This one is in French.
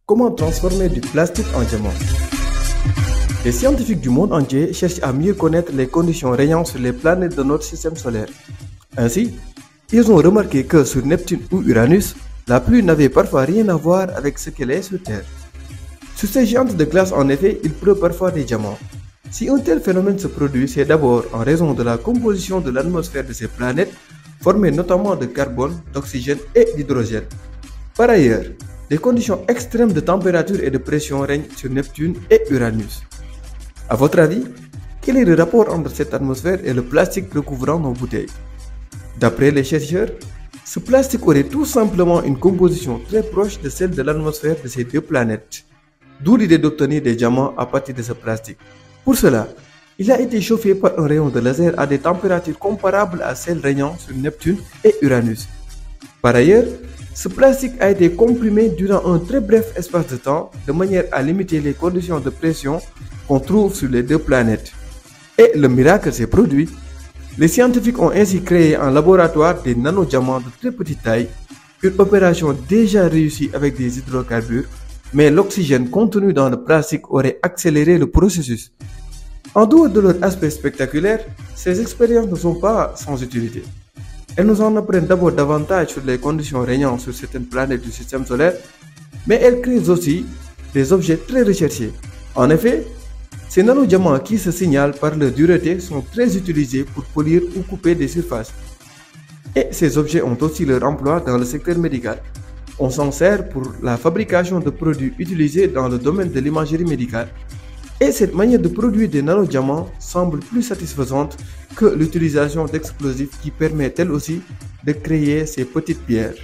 Comment transformer du plastique en diamant? Les scientifiques du monde entier cherchent à mieux connaître les conditions régnant sur les planètes de notre système solaire. Ainsi, ils ont remarqué que sur Neptune ou Uranus, la pluie n'avait parfois rien à voir avec ce qu'elle est sur Terre. Sur ces géantes de glace, en effet, il pleut parfois des diamants. Si un tel phénomène se produit, c'est d'abord en raison de la composition de l'atmosphère de ces planètes, formée notamment de carbone, d'oxygène et d'hydrogène. Par ailleurs, des conditions extrêmes de température et de pression règnent sur Neptune et Uranus. À votre avis, quel est le rapport entre cette atmosphère et le plastique recouvrant nos bouteilles? D'après les chercheurs, ce plastique aurait tout simplement une composition très proche de celle de l'atmosphère de ces deux planètes. D'où l'idée d'obtenir des diamants à partir de ce plastique. Pour cela, il a été chauffé par un rayon de laser à des températures comparables à celles régnant sur Neptune et Uranus. Par ailleurs, ce plastique a été comprimé durant un très bref espace de temps de manière à limiter les conditions de pression qu'on trouve sur les deux planètes. Et le miracle s'est produit. Les scientifiques ont ainsi créé en laboratoire des nanodiamants de très petite taille, une opération déjà réussie avec des hydrocarbures, mais l'oxygène contenu dans le plastique aurait accéléré le processus. En dehors de leur aspect spectaculaire, ces expériences ne sont pas sans utilité. Elles nous en apprennent d'abord davantage sur les conditions régnant sur certaines planètes du système solaire, mais elles créent aussi des objets très recherchés. En effet, ces nanodiamants qui se signalent par leur dureté sont très utilisés pour polir ou couper des surfaces. Et ces objets ont aussi leur emploi dans le secteur médical. On s'en sert pour la fabrication de produits utilisés dans le domaine de l'imagerie médicale. Et cette manière de produire des nanodiamants semble plus satisfaisante que l'utilisation d'explosifs qui permet elle aussi de créer ces petites pierres.